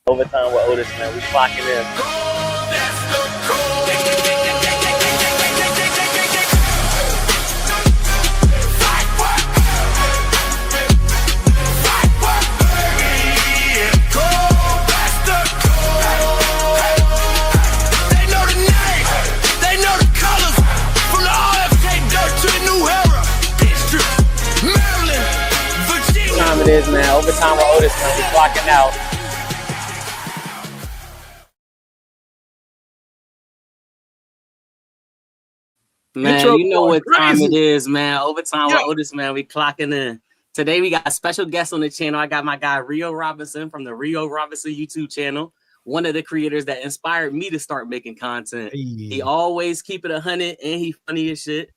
Overtime with Otis, man. We clocking in. Time it is, man. Overtime with Otis, man. We clocking out. Man, you know what time it is, man. Overtime with Otis, man. We clocking in. Today we got a special guest on the channel. I got my guy Rio Robinson from the Rio Robinson YouTube channel. One of the creators that inspired me to start making content. He always keep it 100 and he funny as shit.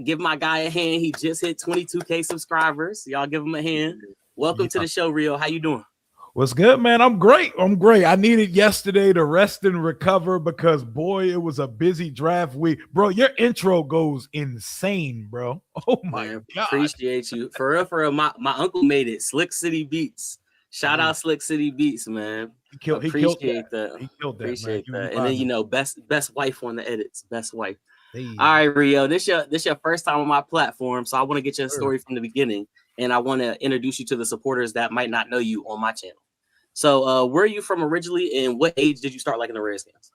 Give my guy a hand. He just hit 22K subscribers. Y'all give him a hand. Welcome to the show, Rio. How you doing? What's good, man? I'm great. I needed yesterday to rest and recover because, boy, it was a busy draft week. Bro, your intro goes insane, bro. Oh, my God. Appreciate you. For real, my uncle made it. Slick City Beats. Shout out Slick City Beats, man. Appreciate that. He killed that, Appreciate that. And then, you know, best wife on the edits. Best wife. Hey. All right, Rio, this your first time on my platform, so I want to get your story from the beginning, and I want to introduce you to the supporters that might not know you on my channel. So where are you from originally, and what age did you start liking the Redskins?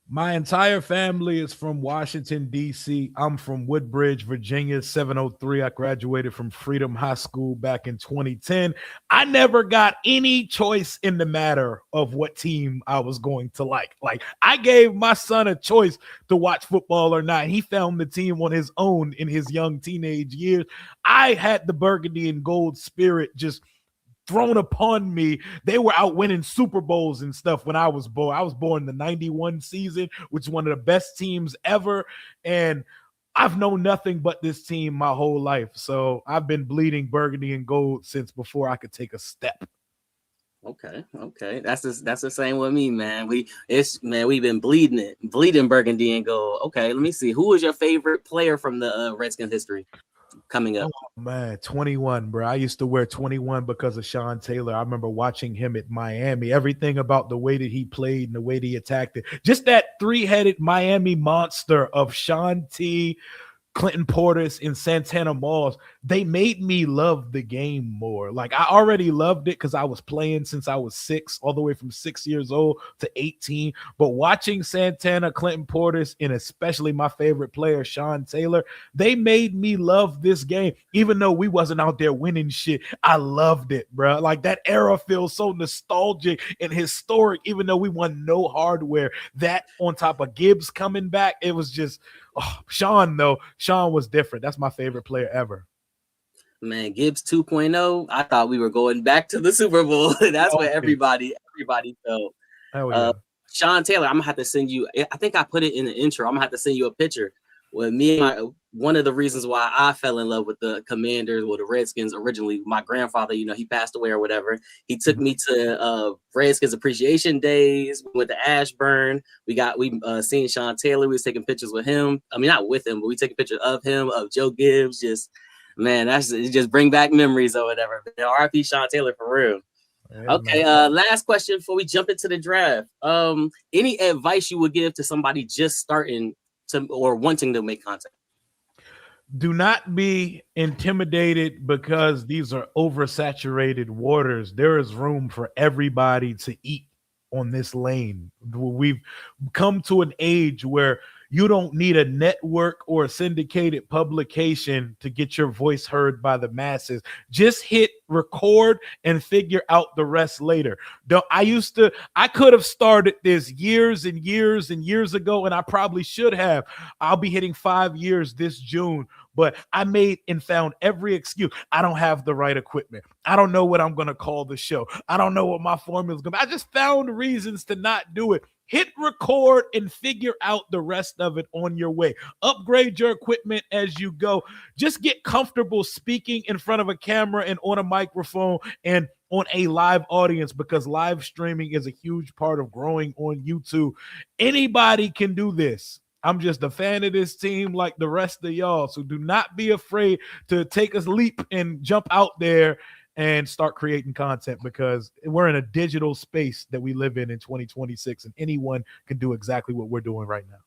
My entire family is from Washington, D.C. I'm from Woodbridge, Virginia, 703. I graduated from Freedom High School back in 2010. I never got any choice in the matter of what team I was going to like. Like, I gave my son a choice to watch football or not. He found the team on his own in his young teenage years. I had the burgundy and gold spirit just thrown upon me. They were out winning Super Bowls and stuff when I was born. I was born in the 91 season, which is one of the best teams ever. And I've known nothing but this team my whole life. So I've been bleeding burgundy and gold since before I could take a step. Okay. That's the same with me, man. We've been bleeding burgundy and gold. Okay, let me see. Who was your favorite player from the Redskins history coming up? Oh, man, 21, bro. I used to wear 21 because of Sean Taylor. I remember watching him at Miami. Everything about the way that he played and the way that he attacked it. Just that three-headed Miami monster of Sean T, Clinton Portis, and Santana Moss, they made me love the game more. Like, I already loved it because I was playing since I was 6, all the way from 6 years old to 18. But watching Santana, Clinton Portis, and especially my favorite player, Sean Taylor, they made me love this game. Even though we wasn't out there winning shit, I loved it, bro. Like, that era feels so nostalgic and historic, even though we won no hardware. That on top of Gibbs coming back, it was just... Oh, Sean was different. That's my favorite player ever. Man, Gibbs 2.0. I thought we were going back to the Super Bowl. That's what everybody felt. Hell yeah. Sean Taylor, I'm gonna have to send you. I think I put it in the intro. I'm gonna have to send you a picture. With me and one of the reasons why I fell in love with the Commanders or the Redskins originally, my grandfather, you know, he passed away or whatever. He took me to Redskins Appreciation Days. We went to Ashburn. We seen Sean Taylor. We was taking pictures with him. I mean, not with him, but we taking pictures of him, of Joe Gibbs. Just, man, just bring back memories or whatever. R.I.P. Sean Taylor for real. Yeah, okay, last question before we jump into the draft. Any advice you would give to somebody just starting or wanting to make content? Do not be intimidated because these are oversaturated waters. There is room for everybody to eat on this lane. We've come to an age where you don't need a network or a syndicated publication to get your voice heard by the masses. Just hit record and figure out the rest later. I could have started this years and years and years ago, and I probably should have. I'll be hitting 5 years this June, but I made and found every excuse. I don't have the right equipment. I don't know what I'm going to call the show. I don't know what my formula is going to be. I just found reasons to not do it. Hit record and figure out the rest of it on your way. Upgrade your equipment as you go. Just get comfortable speaking in front of a camera and on a microphone and on a live audience, because live streaming is a huge part of growing on YouTube. Anybody can do this. I'm just a fan of this team like the rest of y'all. So do not be afraid to take a leap and jump out there and start creating content, because we're in a digital space that we live in 2026, and anyone can do exactly what we're doing right now.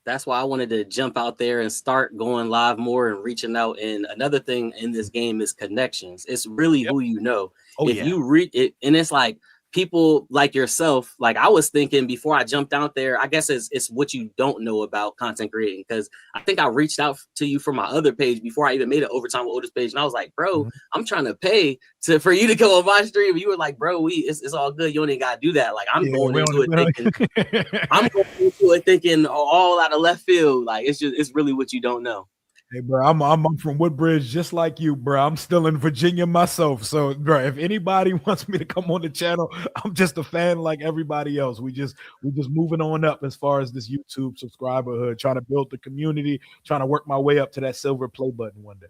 That's why I wanted to jump out there and start going live more and reaching out. And another thing in this game is connections. It's really Yep. who you know. Oh, If yeah. you read it, and it's like people like yourself, like I was thinking before I jumped out there, I guess it's what you don't know about content creating. Because I think I reached out to you from my other page before I even made an Overtime with Otis page. And I was like, bro, I'm trying to pay for you to go on my stream. And you were like, bro, it's all good. You ain't got to do that. Like I'm going into it thinking, I'm going into it thinking all out of left field. Like it's really what you don't know. Hey, bro, I'm from Woodbridge, just like you, bro. I'm still in Virginia myself. So, bro, if anybody wants me to come on the channel, I'm just a fan like everybody else. We just moving on up as far as this YouTube subscriberhood, trying to build the community, trying to work my way up to that silver play button one day.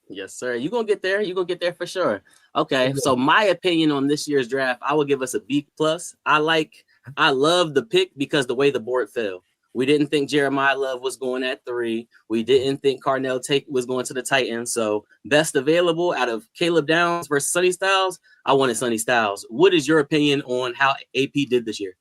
Yes, sir. You're gonna get there. You're gonna get there for sure. Okay. So my opinion on this year's draft, I will give us a B+. I love the pick because the way the board fell. We didn't think Jeremiah Love was going at 3. We didn't think Carnell Tate was going to the Titans. So best available out of Caleb Downs versus Sonny Styles, I wanted Sonny Styles. What is your opinion on how AP did this year?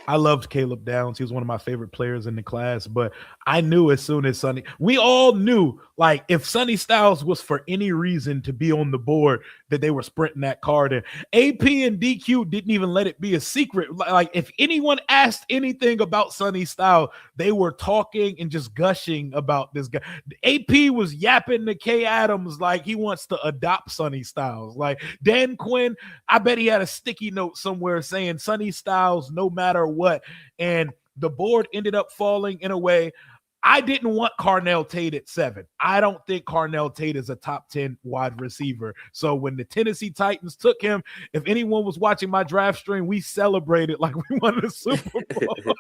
I loved Caleb Downs. He was one of my favorite players in the class, but I knew as soon as we all knew, like, if Sonny Styles was for any reason to be on the board, that they were sprinting that card in. AP and DQ didn't even let it be a secret. Like, if anyone asked anything about Sonny Styles, they were talking and just gushing about this guy. AP was yapping to K Adams like he wants to adopt Sonny Styles. Like, Dan Quinn, I bet he had a sticky note somewhere saying Sonny Styles no matter what. And the board ended up falling in a way. I didn't want Carnell Tate at 7. I don't think Carnell Tate is a top 10 wide receiver. So when the Tennessee Titans took him, if anyone was watching my draft stream, we celebrated like we won the Super Bowl.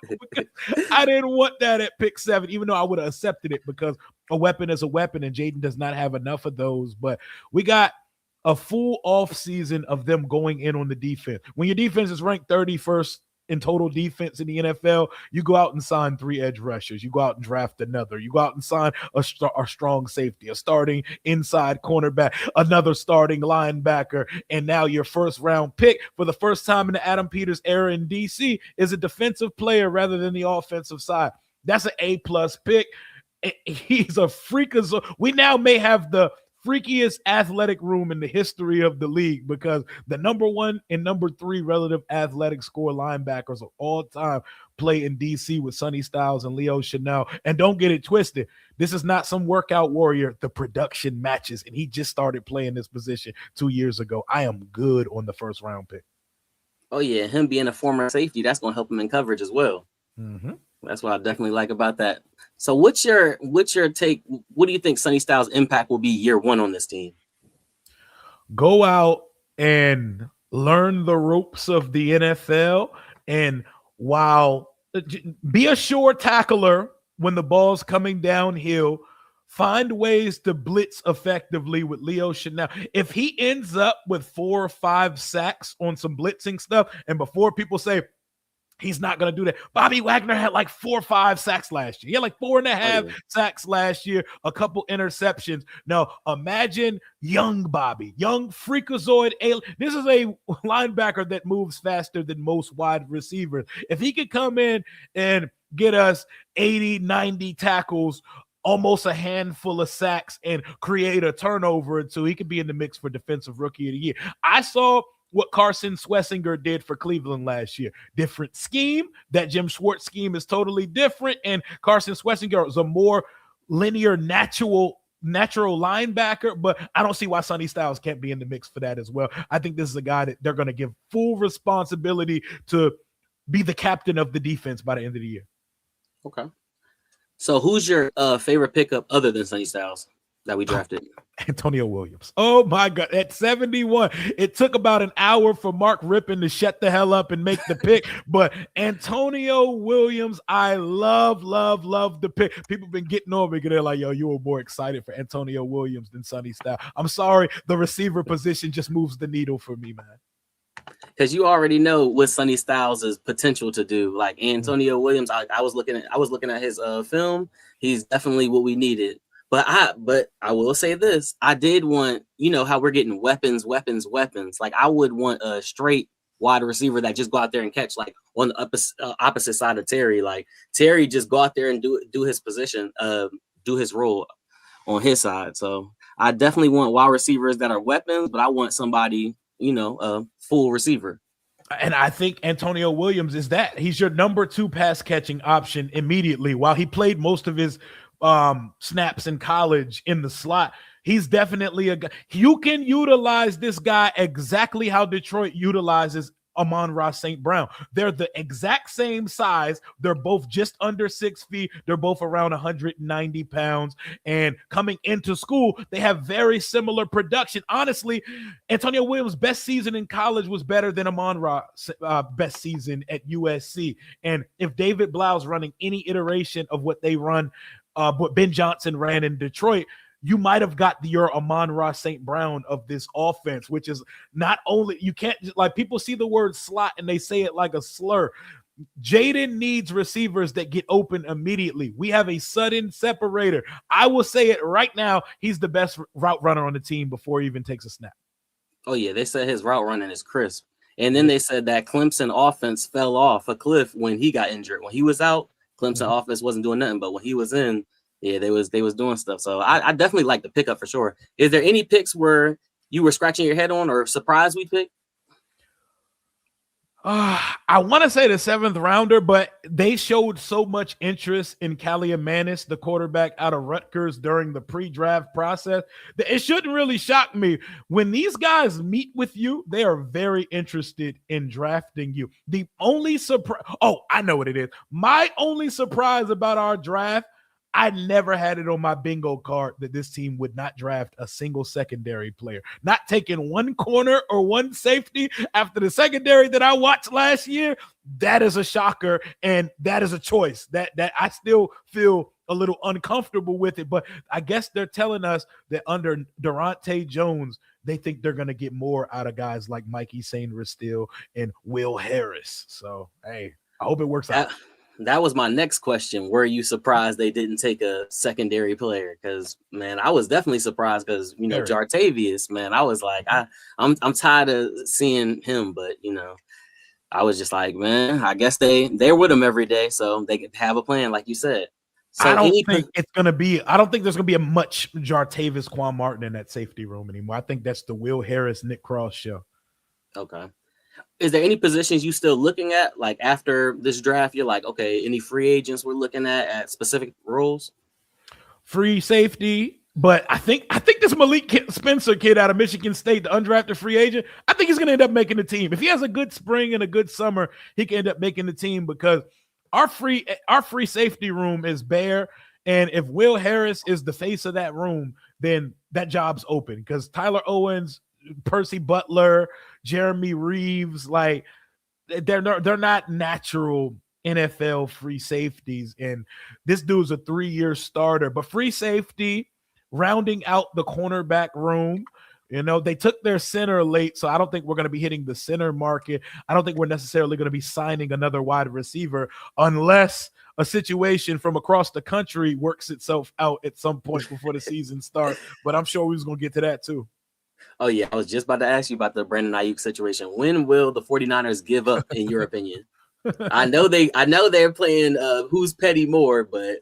I didn't want that at pick 7, even though I would have accepted it, because a weapon is a weapon and Jaden does not have enough of those. But we got a full off season of them going in on the defense. When your defense is ranked 31st in total defense in the NFL, you go out and sign 3 edge rushers. You go out and draft another. You go out and sign a strong safety, a starting inside cornerback, another starting linebacker, and now your first round pick for the first time in the Adam Peters era in DC is a defensive player rather than the offensive side. That's an A+ pick. He's a freak. We now may have the freakiest athletic room in the history of the league, because the number 1 and number 3 relative athletic score linebackers of all time play in DC with Sonny Styles and Leo Chanel. And don't get it twisted, this is not some workout warrior. The production matches, and he just started playing this position 2 years ago. I am good on the first round pick. Oh yeah, him being a former safety, that's going to help him in coverage as well. That's what I definitely like about that. So what's your take? What do you think Sonny Styles' impact will be year 1 on this team? Go out and learn the ropes of the NFL, and be a sure tackler when the ball's coming downhill. Find ways to blitz effectively with Leo Chanel. If he ends up with 4 or 5 sacks on some blitzing stuff, and before people say he's not going to do that, Bobby Wagner had like 4 or 5 sacks last year. He had like 4.5 sacks last year, a couple interceptions. Now, imagine young Bobby, young freakazoid alien. This is a linebacker that moves faster than most wide receivers. If he could come in and get us 80, 90 tackles, almost a handful of sacks, and create a turnover or 2, he could be in the mix for Defensive Rookie of the Year. I saw what Carson Swessinger did for Cleveland last year. Different scheme. That Jim Schwartz scheme is totally different, and Carson Swessinger is a more linear, natural linebacker, but I don't see why Sonny Styles can't be in the mix for that as well. I think this is a guy that they're going to give full responsibility to be the captain of the defense by the end of the year. Okay. So who's your favorite pickup other than Sonny Styles that we drafted? Antonio Williams. Oh my God. At 71, it took about an hour for Mark Rippon to shut the hell up and make the pick. But Antonio Williams, I love the pick. People have been getting on me because they're like, yo, you were more excited for Antonio Williams than Sonny Styles. I'm sorry. The receiver position just moves the needle for me, man. Because you already know what Sonny Styles' potential to do. Like Antonio Williams, I was looking at his film. He's definitely what we needed. But I will say this. I did want, how we're getting weapons. Like I would want a straight wide receiver that just go out there and catch, like on the opposite side of Terry. Like Terry just go out there and do his position, do his role on his side. So I definitely want wide receivers that are weapons, but I want somebody, a full receiver. And I think Antonio Williams is that. He's your number 2 pass catching option immediately. While he played most of his snaps in college in the slot, he's definitely a guy. You can utilize this guy exactly how Detroit utilizes Amon-Ra St. Brown. They're the exact same size. They're both just under 6 feet. They're both around 190 pounds. And coming into school, they have very similar production. Honestly, Antonio Williams' best season in college was better than Amon-Ra's best season at USC. And if David Blau's running any iteration of what they run, what Ben Johnson ran in Detroit, you might have got your Amon-Ra St. Brown of this offense, which is not only, you can't, like, people see the word slot and they say it like a slur. Jaden needs receivers that get open immediately. We have a sudden separator. I will say it right now. He's the best route runner on the team before he even takes a snap. Oh yeah, they said his route running is crisp. And then they said that Clemson offense fell off a cliff when he got injured. When he was out, Clemson offense wasn't doing nothing, but when he was in, yeah, they was doing stuff. So I definitely like the pickup for sure. Is there any picks where you were scratching your head on or surprised we picked? I want to say the 7th rounder, but they showed so much interest in Kaliamanis, the quarterback out of Rutgers, during the pre-draft process that it shouldn't really shock me. When these guys meet with you, they are very interested in drafting you. The only surprise, I know what it is. My only surprise about our draft, I never had it on my bingo card that this team would not draft a single secondary player. Not taking one corner or one safety after the secondary that I watched last year. That is a shocker, and that is a choice that I still feel a little uncomfortable with it. But I guess they're telling us that under Durante Jones, they think they're going to get more out of guys like Mikey Sainristil and Will Harris. So, hey, I hope it works out. That was my next question. Were you surprised they didn't take a secondary player? Because, man, I was definitely surprised because, Jartavius, man, I was like, I'm tired of seeing him. But, I was just like, man, I guess they're with him every day. So they could have a plan, like you said. So I don't think there's going to be a much Jartavius Quan Martin in that safety room anymore. I think that's the Will Harris, Nick Cross show. Okay. Is there any positions you still looking at, like after this draft? You're like, okay, any free agents we're looking at specific roles? Free safety, but I think this Malik Spencer kid out of Michigan State, the undrafted free agent, I think he's going to end up making the team. If he has a good spring and a good summer, he can end up making the team because our free safety room is bare. And if Will Harris is the face of that room, then that job's open because Tyler Owens, Percy Butler, Jeremy Reeves, like they're not natural NFL free safeties, and this dude's a 3-year starter. But free safety, rounding out the cornerback room, they took their center late, so I don't think we're going to be hitting the center market. I don't think we're necessarily going to be signing another wide receiver unless a situation from across the country works itself out at some point before the season starts. But I'm sure we was going to get to that too. Oh, yeah. I was just about to ask you about the Brandon Aiyuk situation. When will the 49ers give up, in your opinion? I know they're playing who's petty more, but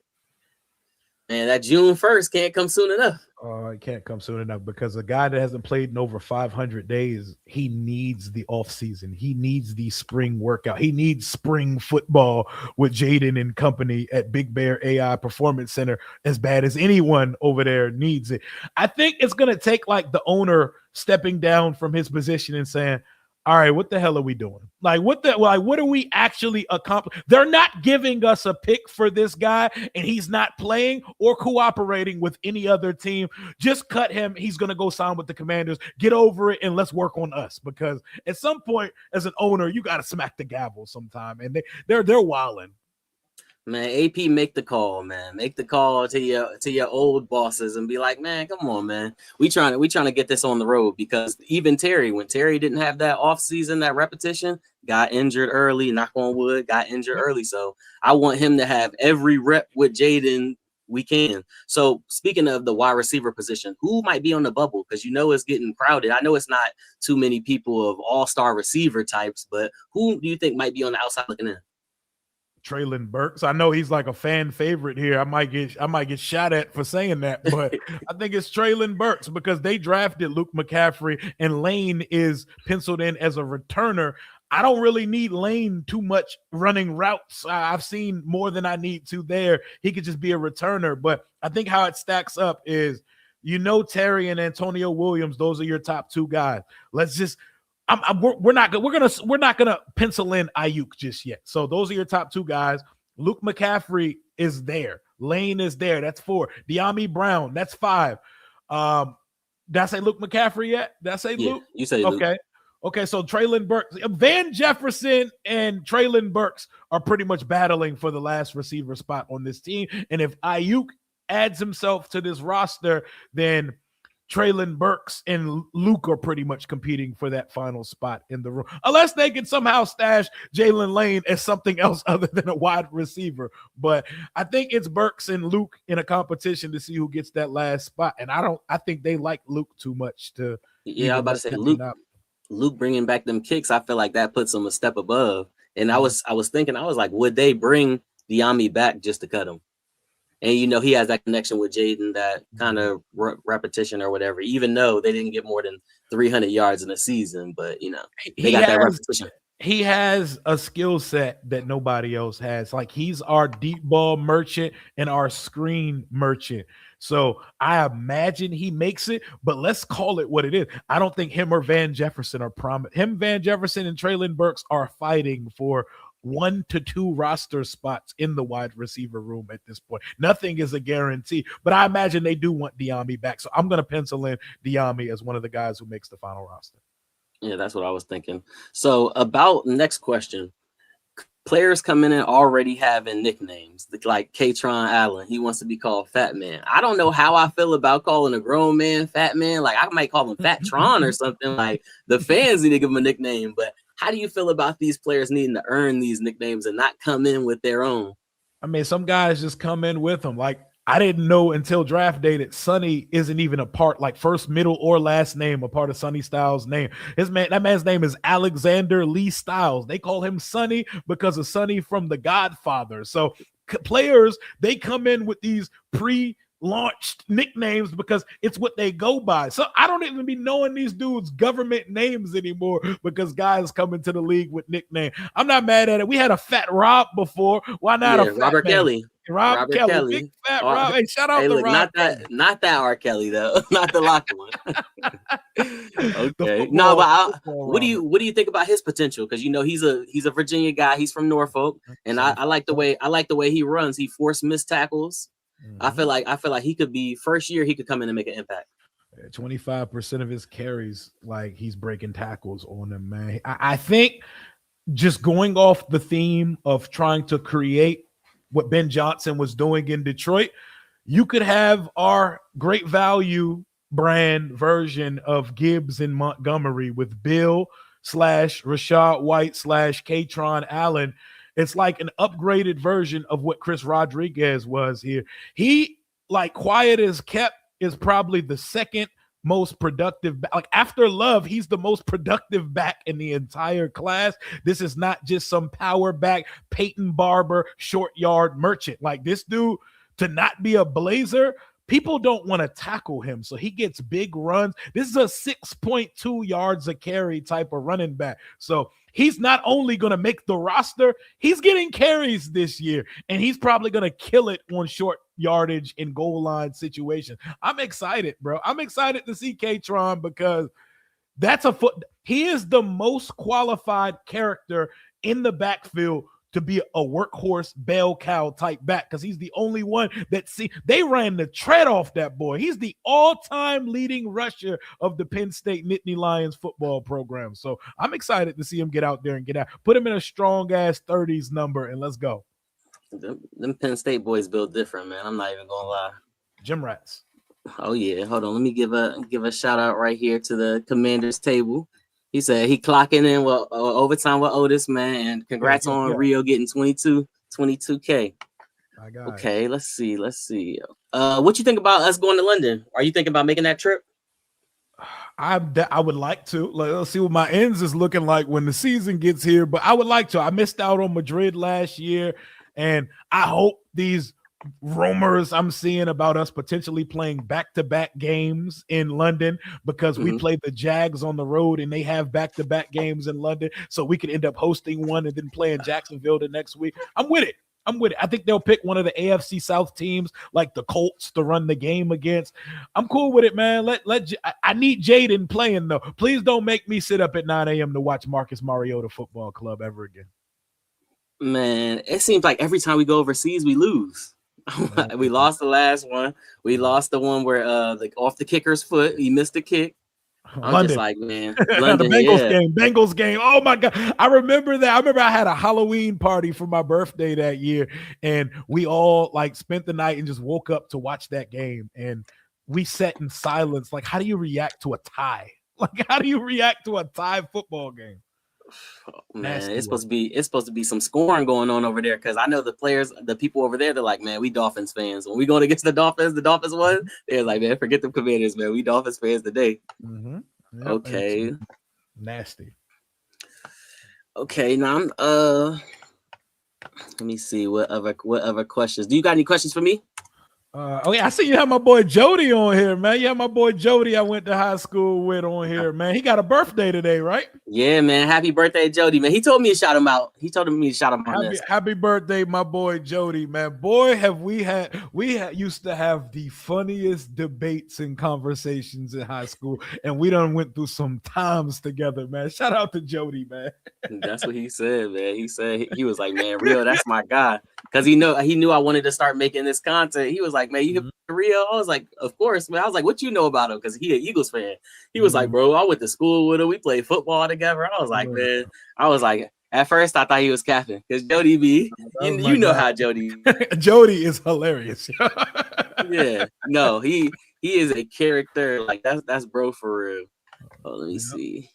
man, that June 1st can't come soon enough. It can't come soon enough because a guy that hasn't played in over 500 days, he needs the offseason. He needs the spring workout. He needs spring football with Jaden and company at Big Bear AI Performance Center as bad as anyone over there needs it. I think it's going to take like the owner stepping down from his position and saying, all right, what the hell are we doing? What are we actually accomplishing? They're not giving us a pick for this guy, and he's not playing or cooperating with any other team. Just cut him. He's going to go sign with the Commanders. Get over it, and let's work on us. Because at some point, as an owner, you got to smack the gavel sometime, and they're wilding. Man, AP, make the call, man. Make the call to your old bosses and be like, man, come on, man. We trying to get this on the road because even when Terry didn't have that offseason, that repetition, got injured early, knock on wood, got injured early. So I want him to have every rep with Jaden we can. So speaking of the wide receiver position, who might be on the bubble? Because it's getting crowded. I know it's not too many people of all-star receiver types, but who do you think might be on the outside looking in? Traylon Burks. I know he's like a fan favorite here. I might get shot at for saying that, but I think it's Traylon Burks because they drafted Luke McCaffrey and Lane is penciled in as a returner. I don't really need Lane too much running routes. I've seen more than I need to there. He could just be a returner, but I think how it stacks up is, Terry and Antonio Williams, those are your top two guys. Let's just we're not gonna pencil in Aiyuk just yet. So those are your top two guys. Luke McCaffrey is there. Lane is there. That's 4. De'Ami Brown. That's 5. Did I say Luke McCaffrey yet? Did I say Luke? You say okay. Luke. Okay, so Traylon Burks, Van Jefferson and Traylon Burks are pretty much battling for the last receiver spot on this team. And if Aiyuk adds himself to this roster, then Traylon Burks and Luke are pretty much competing for that final spot in the room, unless they can somehow stash Jalen Lane as something else other than a wide receiver. But I think it's Burks and Luke in a competition to see who gets that last spot. And I think they like Luke too much to. Yeah, I was about to say Luke bringing back them kicks. I feel like that puts him a step above. And I was thinking, would they bring De'Ami back just to cut him? And, he has that connection with Jaden, that kind of repetition or whatever, even though they didn't get more than 300 yards in a season. But, they got that repetition. He has a skill set that nobody else has. Like, he's our deep ball merchant and our screen merchant. So I imagine he makes it, but let's call it what it is. I don't think him or Van Jefferson are prominent. Van Jefferson, and Traylon Burks are fighting for 1 to 2 roster spots in the wide receiver room at this point. Nothing is a guarantee, but I imagine they do want De'Ami back. So I'm going to pencil in De'Ami as one of the guys who makes the final roster. Yeah, that's what I was thinking. So about next question, players coming in already having nicknames like Kaytron Allen. He wants to be called Fat Man. I don't know how I feel about calling a grown man Fat Man. Like, I might call him Fat Tron or something. Like, the fans need to give him a nickname, but how do you feel about these players needing to earn these nicknames and not come in with their own? I mean, some guys just come in with them. Like, I didn't know until draft day that Sonny isn't even a part, like first, middle, or last name, a part of Sonny Styles' name. That man's name is Alexander Lee Styles. They call him Sonny because of Sonny from The Godfather. So players, they come in with these pre-launched nicknames because it's what they go by. So I don't even be knowing these dudes' government names anymore because guys come into the league with nicknames. I'm not mad at it. We had a Fat Rob before. Why not a Fat Robert Man? Kelly? Robert Kelly. Big Fat Rob. Hey, shout out to look, Rob. Not that R. Kelly though. Not the locker one. Okay. No, but what do you think about his potential? Because he's a Virginia guy. He's from Norfolk, and I like the way he runs. He forced missed tackles. Mm-hmm. I feel like he could be first year. He could come in and make an impact. 25% of his carries, like, he's breaking tackles on them, man. I think just going off the theme of trying to create what Ben Johnson was doing in Detroit, you could have our great value brand version of Gibbs in Montgomery with Bill / Rashad White / Kaytron Allen. It's like an upgraded version of what Chris Rodriguez was here. He, like, quiet as kept, is probably the second most productive back. Like, after Love, he's the most productive back in the entire class. This is not just some power back, Peyton Barber, short yard merchant. Like, this dude, to not be a Blazer, people don't want to tackle him. So he gets big runs. This is a 6.2 yards a carry type of running back. So he's not only going to make the roster, he's getting carries this year, and he's probably going to kill it on short yardage in goal line situations. I'm excited, bro. I'm excited to see Kaytron because he is the most qualified character in the backfield to be a workhorse bell cow type back, because he's the only one they ran the tread off that boy. He's the all-time leading rusher of the Penn State Nittany Lions football program. So I'm excited to see him get out there and get out. Put him in a strong-ass 30s number, and let's go. Them Penn State boys built different, man. I'm not even going to lie. Gym rats. Oh, yeah. Hold on. Let me give a shout-out right here to the Commanders table. He said he clocking in overtime with Otis, man, and congrats on Rio getting 22K. My guys. Okay, let's see. What you think about us going to London? Are you thinking about making that trip? I would like to. Like, let's see what my ends is looking like when the season gets here. But I would like to. I missed out on Madrid last year, and I hope these rumors I'm seeing about us potentially playing back-to-back games in London because we played the Jags on the road and they have back-to-back games in London, so we could end up hosting one and then playing Jacksonville the next week. I'm with it. I think they'll pick one of the AFC South teams like the Colts to run the game against. I'm cool with it, man. I need Jaden playing though. Please don't make me sit up at 9 a.m. to watch Marcus Mariota Football Club ever again. Man, it seems like every time we go overseas, we lose. We lost the last one. We lost the one where off the kicker's foot, he missed the kick. I'm just like, man, London, the Bengals game. Oh my God. I remember that. I remember I had a Halloween party for my birthday that year, and we all like spent the night and just woke up to watch that game. And we sat in silence. Like, how do you react to a tie? Like, how do you react to a tie football game? Oh, man, it's supposed to be some scoring going on over there, because I know the people over there, they're like, man, we Dolphins fans. When we going against the Dolphins won. They're like, man, forget the Commanders, man. We Dolphins fans today. Yep, okay, nasty. Okay, now I'm let me see what other questions. Do you got any questions for me? I see you have my boy Jody on here, man. You have my boy Jody I went to high school with on here, man. He got a birthday today, right? Yeah, man. Happy birthday, Jody, man. He told me to shout him out. Happy birthday, my boy Jody, man. Boy, we used to have the funniest debates and conversations in high school, and we done went through some times together, man. Shout out to Jody, man. That's what he said, man. He said he was like, man, Rio, that's my guy. Because he knew I wanted to start making this content. He was like, man, you hit Rio? I was like, of course, man. I was like, what you know about him? Because he an Eagles fan. He was like, bro, I went to school with him. We played football together. I was like, man. I was like, at first I thought he was capping because Jody B. You know how Jody. Jody is hilarious. Yeah, no, he is a character. Like that's bro for real. Oh, let me see.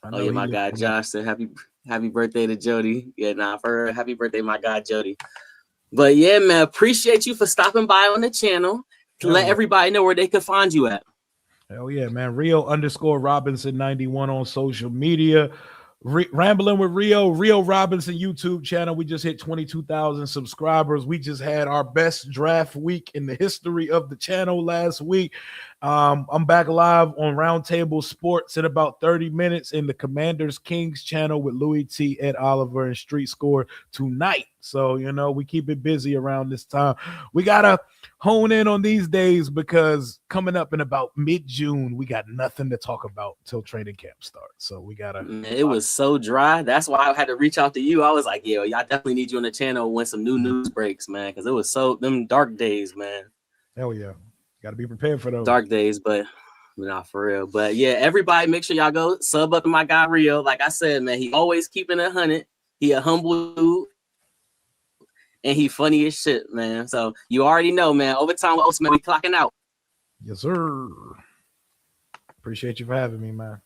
Oh yeah, my guy Josh said happy birthday to Jody. Yeah, for her, happy birthday, my guy Jody. But yeah, man, appreciate you for stopping by on the channel to let everybody know where they could find you at. Hell yeah, man. Rio_Robinson 91 on social media. Rambling with Rio Robinson YouTube channel. We just hit 22,000 subscribers. We just had our best draft week in the history of the channel last week. I'm back live on Roundtable Sports in about 30 minutes in the Commanders Kings channel with Louis T, Ed Oliver, and Street Score tonight. So, we keep it busy around this time. We got to hone in on these days because coming up in about mid-June, we got nothing to talk about till training camp starts. So we got to. It was so dry. That's why I had to reach out to you. I was like, yo, I definitely need you on the channel when some new news breaks, man, because it was them dark days, man. Hell yeah. Got to be prepared for those dark days, but not for real. But yeah, everybody make sure y'all go sub up to my guy Rio. Like I said, man, he always keeping it 100. He a humble dude. And he funny as shit, man. So you already know, man. Overtime with Osman, we clocking out. Yes, sir. Appreciate you for having me, man.